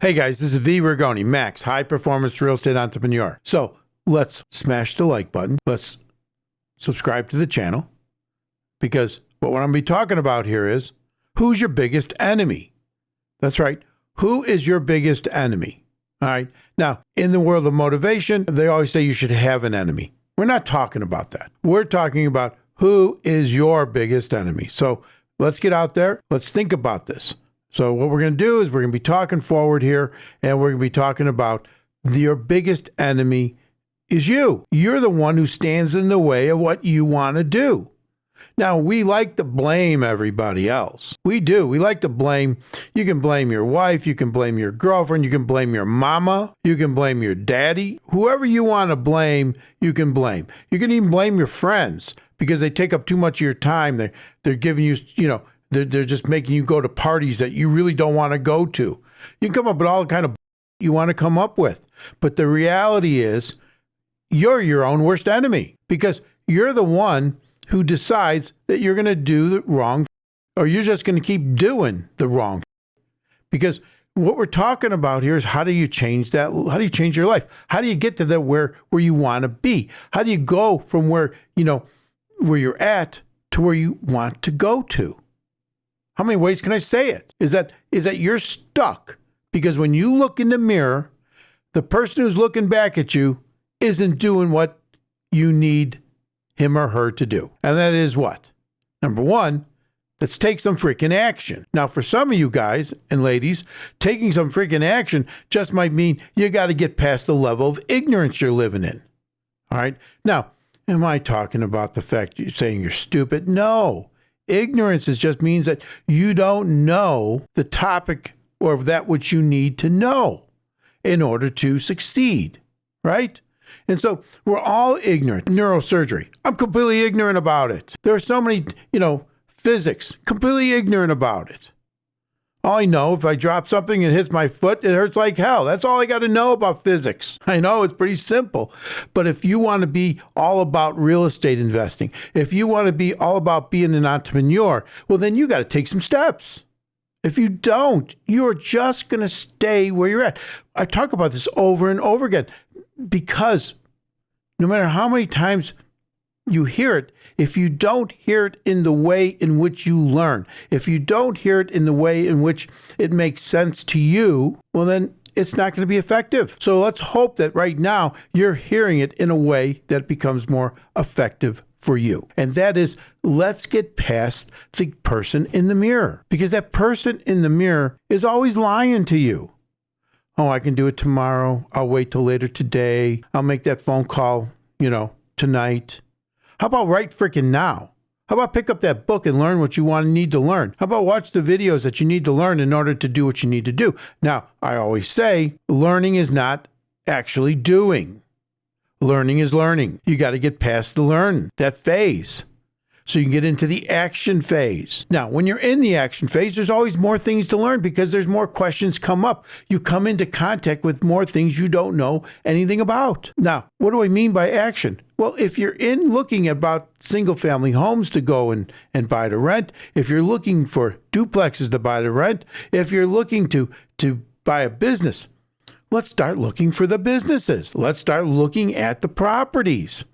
Hey guys, this is V. Rigoni, Max, high performance real estate entrepreneur. So let's smash the like button. Let's subscribe to the channel, because what I'm going to be talking about here is who's your biggest enemy? That's right. Who is your biggest enemy? All right. Now, in the world of motivation, they always say you should have an enemy. We're not talking about that. We're talking about who is your biggest enemy. So let's get out there. Let's think about this. So what we're going to do is we're going to be talking forward here, and we're going to be talking about your biggest enemy is you. You're the one who stands in the way of what you want to do. Now, we like to blame everybody else. We do. We like to blame. You can blame your wife. You can blame your girlfriend. You can blame your mama. You can blame your daddy. Whoever you want to blame, you can blame. You can even blame your friends because they take up too much of your time. They're giving you, they're just making you go to parties that you really don't want to go to. You can come up with all kind of you want to come up with. But the reality is you're your own worst enemy, because you're the one who decides that you're going to do the wrong, or you're just going to keep doing the wrong. Because what we're talking about here is how do you change that? How do you change your life? How do you get to the where you want to be? How do you go from where you're at to where you want to go to? How many ways can I say it? Is that you're stuck because when you look in the mirror, the person who's looking back at you isn't doing what you need him or her to do. And that is what? Number one, let's take some freaking action. Now, for some of you guys and ladies, taking some freaking action just might mean you got to get past the level of ignorance you're living in. All right. Now, am I talking about the fact you're saying you're stupid? No. Ignorance just means that you don't know the topic or that which you need to know in order to succeed, right? And so we're all ignorant. Neurosurgery, I'm completely ignorant about it. There are so many, physics, completely ignorant about it. All I know, if I drop something and it hits my foot, it hurts like hell. That's all I got to know about physics. I know it's pretty simple. But if you want to be all about real estate investing, if you want to be all about being an entrepreneur, well, then you got to take some steps. If you don't, you're just going to stay where you're at. I talk about this over and over again because no matter how many times you hear it, if you don't hear it in the way in which you learn, if you don't hear it in the way in which it makes sense to you, well, then it's not going to be effective. So let's hope that right now you're hearing it in a way that becomes more effective for you. And that is, let's get past the person in the mirror, because that person in the mirror is always lying to you. Oh, I can do it tomorrow. I'll wait till later today. I'll make that phone call, tonight. How about right freaking now? How about pick up that book and learn what you need to learn? How about watch the videos that you need to learn in order to do what you need to do? Now, I always say learning is not actually doing. Learning is learning. You got to get past the learn, that phase, so you can get into the action phase. Now, when you're in the action phase, there's always more things to learn because there's more questions come up. You come into contact with more things you don't know anything about. Now, what do I mean by action? Well, if you're looking about single-family homes to go and buy to rent, if you're looking for duplexes to buy to rent, if you're looking to buy a business, let's start looking for the businesses. Let's start looking at the properties.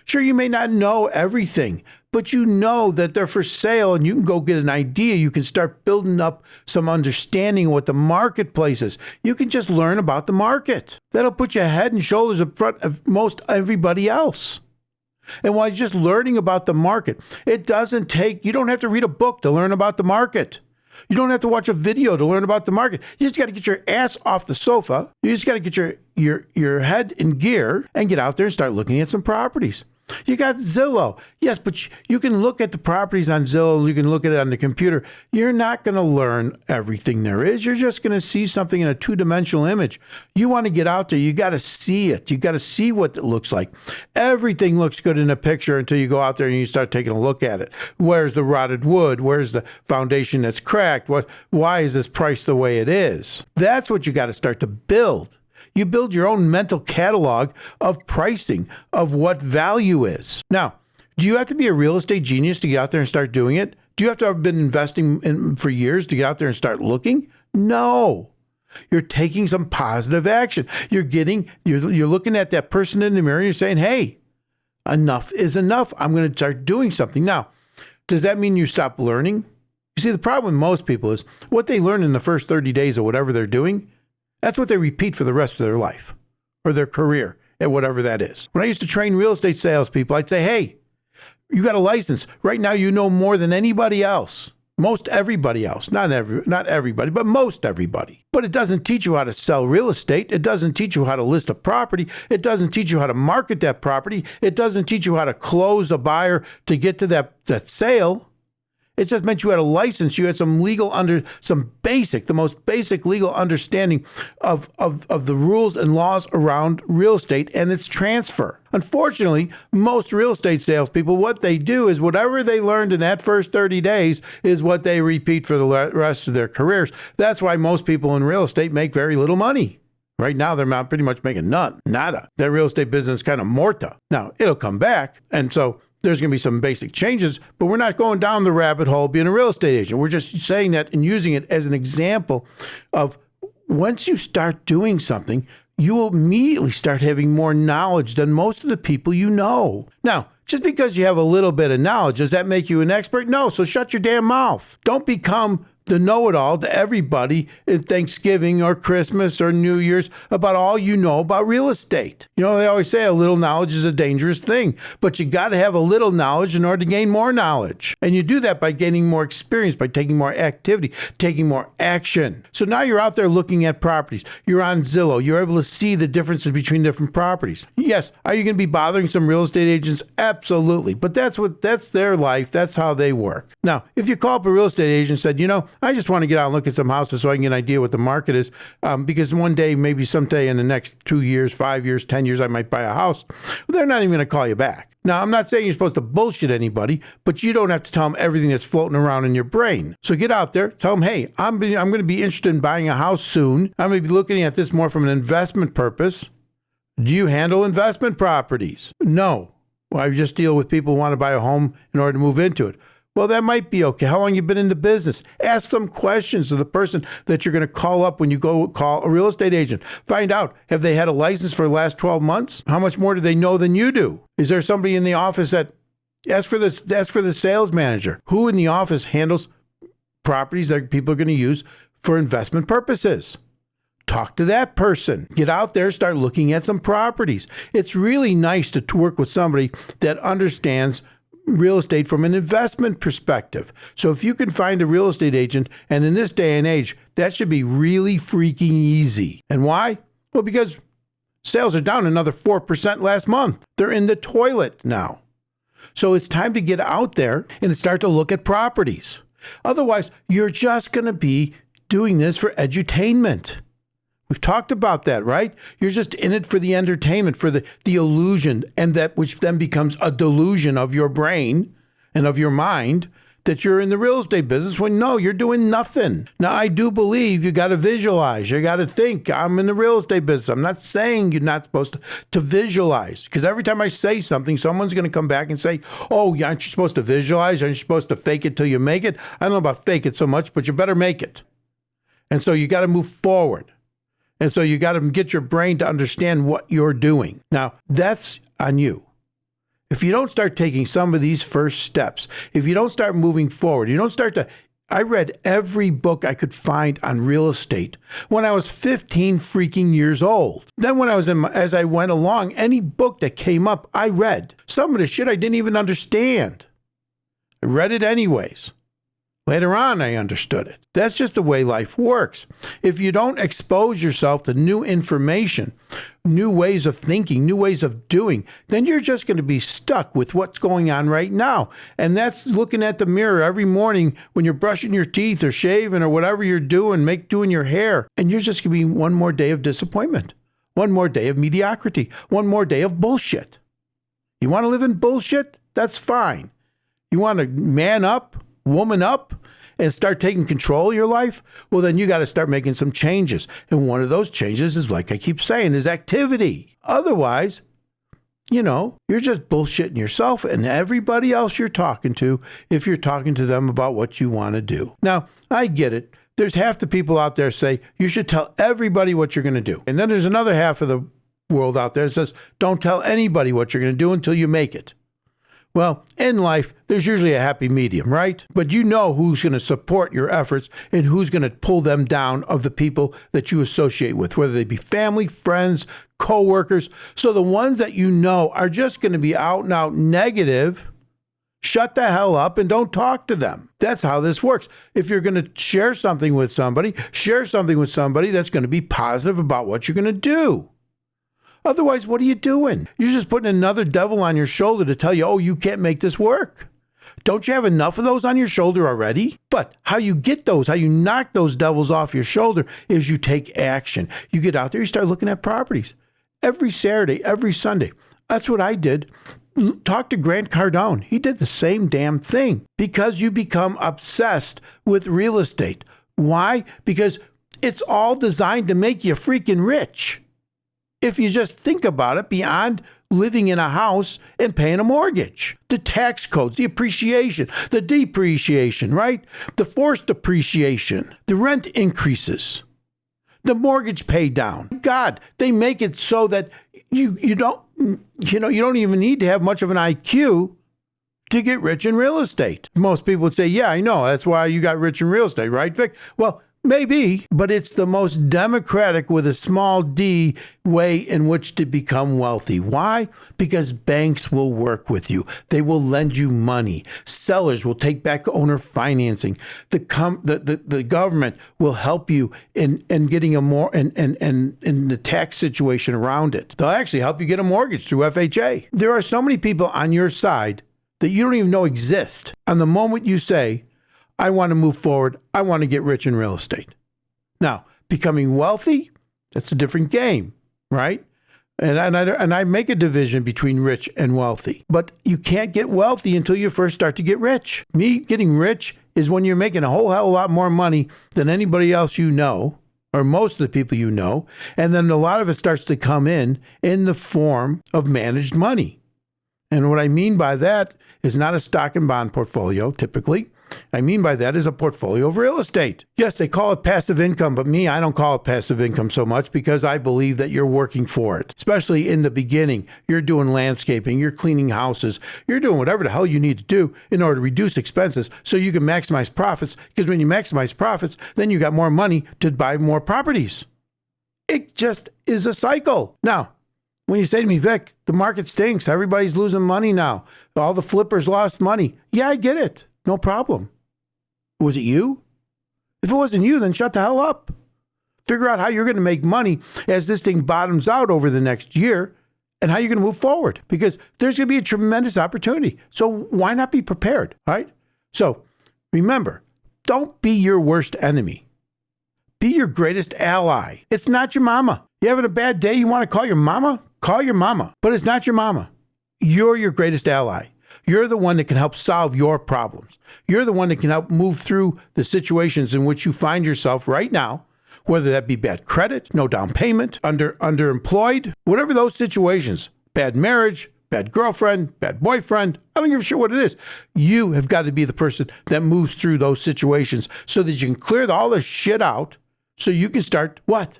Sure, you may not know everything, but you know that they're for sale and you can go get an idea. You can start building up some understanding of what the marketplace is. You can just learn about the market. That'll put you head and shoulders in front of most everybody else. And while you're just learning about the market, you don't have to read a book to learn about the market. You don't have to watch a video to learn about the market. You just got to get your ass off the sofa. You just got to get your head in gear and get out there and start looking at some properties. You got Zillow. Yes, but you can look at the properties on Zillow. You can look at it on the computer. You're not going to learn everything there is. You're just going to see something in a two-dimensional image. You want to get out there. You got to see it. You got to see what it looks like. Everything looks good in a picture until you go out there and you start taking a look at it. Where's the rotted wood? Where's the foundation that's cracked? Why is this priced the way it is? That's what you got to start to build. You build your own mental catalog of pricing, of what value is. Now, do you have to be a real estate genius to get out there and start doing it? Do you have to have been investing for years to get out there and start looking? No. You're taking some positive action. You're looking at that person in the mirror and you're saying, hey, enough is enough. I'm going to start doing something. Now, does that mean you stop learning? You see, the problem with most people is what they learn in the first 30 days of whatever they're doing, that's what they repeat for the rest of their life or their career at whatever that is. When I used to train real estate salespeople, I'd say, hey, you got a license. Right now, you know more than anybody else. Most everybody else. Not everybody, but most everybody. But it doesn't teach you how to sell real estate. It doesn't teach you how to list a property. It doesn't teach you how to market that property. It doesn't teach you how to close a buyer to get to that sale. It just meant you had a license. You had the most basic legal understanding of the rules and laws around real estate and its transfer. Unfortunately, most real estate salespeople, what they do is whatever they learned in that first 30 days is what they repeat for the rest of their careers. That's why most people in real estate make very little money. Right now, they're pretty much making nada. Their real estate business is kind of morta. Now, it'll come back. And so there's going to be some basic changes, but we're not going down the rabbit hole being a real estate agent. We're just saying that and using it as an example of once you start doing something, you will immediately start having more knowledge than most of the people you know. Now, just because you have a little bit of knowledge, does that make you an expert? No, so shut your damn mouth. Don't become the know-it-all to everybody in Thanksgiving or Christmas or New Year's about all you know about real estate. You know, they always say a little knowledge is a dangerous thing, but you got to have a little knowledge in order to gain more knowledge. And you do that by gaining more experience, by taking more activity, taking more action. So now you're out there looking at properties. You're on Zillow. You're able to see the differences between different properties. Yes, are you going to be bothering some real estate agents? Absolutely. But that's their life. That's how they work. Now, if you call up a real estate agent and said, you know, I just want to get out and look at some houses so I can get an idea what the market is, because one day, maybe someday in the next 2 years, 5 years, 10 years, I might buy a house. They're not even going to call you back. Now, I'm not saying you're supposed to bullshit anybody, but you don't have to tell them everything that's floating around in your brain. So get out there, tell them, hey, I'm going to be interested in buying a house soon. I'm going to be looking at this more from an investment purpose. Do you handle investment properties? No. Well, I just deal with people who want to buy a home in order to move into it. Well, that might be okay. How long have you been in the business? Ask some questions to the person that you're going to call up when you go call a real estate agent. Find out, have they had a license for the last 12 months? How much more do they know than you do? Is there somebody in the office that, ask for the sales manager. Who in the office handles properties that people are going to use for investment purposes? Talk to that person. Get out there, start looking at some properties. It's really nice to work with somebody that understands real estate from an investment perspective. So if you can find a real estate agent, and in this day and age, that should be really freaking easy. And why? Well, because sales are down another 4% last month. They're in the toilet now. So it's time to get out there and start to look at properties. Otherwise, you're just going to be doing this for edutainment. We've talked about that, right? You're just in it for the entertainment, for the illusion, and that which then becomes a delusion of your brain and of your mind that you're in the real estate business when no, you're doing nothing. Now, I do believe you got to visualize. You got to think, I'm in the real estate business. I'm not saying you're not supposed to visualize, because every time I say something, someone's going to come back and say, oh, aren't you supposed to visualize? Aren't you supposed to fake it till you make it? I don't know about fake it so much, but you better make it. And so you got to move forward. And so you got to get your brain to understand what you're doing. Now, that's on you. If you don't start taking some of these first steps, if you don't start moving forward, you don't start to... I read every book I could find on real estate when I was 15 freaking years old. Then when as I went along, any book that came up, I read. Some of the shit I didn't even understand. I read it anyways. Later on, I understood it. That's just the way life works. If you don't expose yourself to new information, new ways of thinking, new ways of doing, then you're just going to be stuck with what's going on right now. And that's looking at the mirror every morning when you're brushing your teeth or shaving or whatever you're doing, doing your hair. And you're just going to be one more day of disappointment, one more day of mediocrity, one more day of bullshit. You want to live in bullshit? That's fine. You want to man up, woman up, and start taking control of your life? Well, then you got to start making some changes. And one of those changes is, like I keep saying, is activity. Otherwise, you're just bullshitting yourself and everybody else you're talking to if you're talking to them about what you want to do. Now, I get it. there's half the people out there say you should tell everybody what you're going to do. And then there's another half of the world out there that says don't tell anybody what you're going to do until you make it. Well, in life, there's usually a happy medium, right? But you know who's going to support your efforts and who's going to pull them down of the people that you associate with, whether they be family, friends, coworkers. So the ones that you know are just going to be out and out negative, shut the hell up and don't talk to them. That's how this works. If you're going to share something with somebody that's going to be positive about what you're going to do. Otherwise, what are you doing? You're just putting another devil on your shoulder to tell you, oh, you can't make this work. Don't you have enough of those on your shoulder already? But how you get those, how you knock those devils off your shoulder is you take action. You get out there, you start looking at properties. Every Saturday, every Sunday. That's what I did. Talk to Grant Cardone. He did the same damn thing because you become obsessed with real estate. Why? Because it's all designed to make you freaking rich. If you just think about it, beyond living in a house and paying a mortgage, the tax codes, the appreciation, the depreciation, right? The forced appreciation, the rent increases, the mortgage pay down. God, they make it so that you don't even need to have much of an IQ to get rich in real estate. Most people would say, yeah, I know. That's why you got rich in real estate, right, Vic? Well, maybe, but it's the most democratic with a small d way in which to become wealthy. Why? Because banks will work with you. They will lend you money. Sellers will take back owner financing. The government will help you in getting a more in the tax situation around it. They'll actually help you get a mortgage through FHA. There are so many people on your side that you don't even know exist. And the moment you say, I want to move forward. I want to get rich in real estate. Now, becoming wealthy, that's a different game, right? And I make a division between rich and wealthy. But you can't get wealthy until you first start to get rich. Me getting rich is when you're making a whole hell of a lot more money than anybody else you know, or most of the people you know. And then a lot of it starts to come in the form of managed money. And what I mean by that is not a stock and bond portfolio, typically. I mean by that is a portfolio of real estate. Yes, they call it passive income, but I don't call it passive income so much because I believe that you're working for it, especially in the beginning. You're doing landscaping, you're cleaning houses, you're doing whatever the hell you need to do in order to reduce expenses so you can maximize profits, because when you maximize profits, then you got more money to buy more properties. It just is a cycle. Now, when you say to me, Vic, the market stinks, everybody's losing money now, all the flippers lost money. Yeah, I get it. No problem. Was it you? If it wasn't you, then shut the hell up. Figure out how you're going to make money as this thing bottoms out over the next year and how you're going to move forward, because there's going to be a tremendous opportunity. So why not be prepared, right? So remember, don't be your worst enemy. Be your greatest ally. It's not your mama. You having a bad day, you want to call your mama? Call your mama. But it's not your mama. You're your greatest ally. You're the one that can help solve your problems. You're the one that can help move through the situations in which you find yourself right now, whether that be bad credit, no down payment, underemployed, whatever those situations, bad marriage, bad girlfriend, bad boyfriend, I don't give a shit what it is. You have got to be the person that moves through those situations so that you can clear all this shit out so you can start what?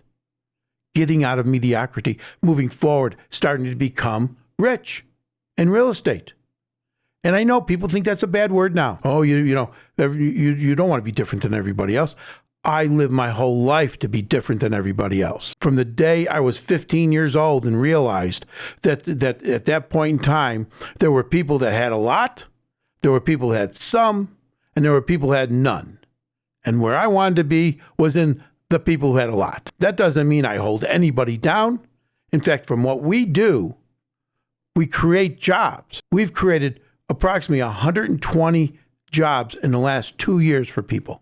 Getting out of mediocrity, moving forward, starting to become rich in real estate. And I know people think that's a bad word now. Oh, you don't want to be different than everybody else. I lived my whole life to be different than everybody else. From the day I was 15 years old and realized that at that point in time, there were people that had a lot, there were people that had some, and there were people that had none. And where I wanted to be was in the people who had a lot. That doesn't mean I hold anybody down. In fact, from what we do, we create jobs. We've created approximately 120 jobs in the last 2 years for people.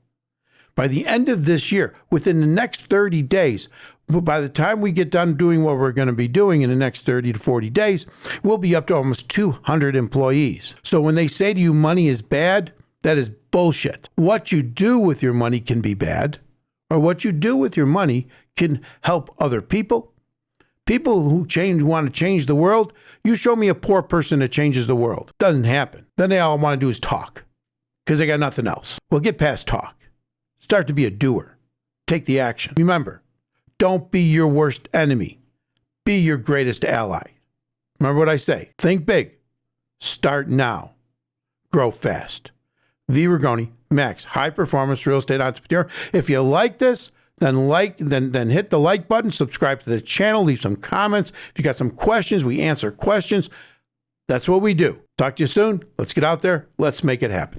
By the end of this year, within the next 30 days, by the time we get done doing what we're going to be doing in the next 30 to 40 days, we'll be up to almost 200 employees. So when they say to you money is bad, that is bullshit. What you do with your money can be bad, or what you do with your money can help other people. People who want to change the world, you show me a poor person that changes the world. Doesn't happen. Then they all want to do is talk because they got nothing else. Well, get past talk. Start to be a doer. Take the action. Remember, don't be your worst enemy. Be your greatest ally. Remember what I say. Think big. Start now. Grow fast. V. Rigoni, Max, high performance real estate entrepreneur. If you like this, then hit the like button, subscribe to the channel, leave some comments. If you got some questions, we answer questions. That's what we do. Talk to you soon. Let's get out there. Let's make it happen.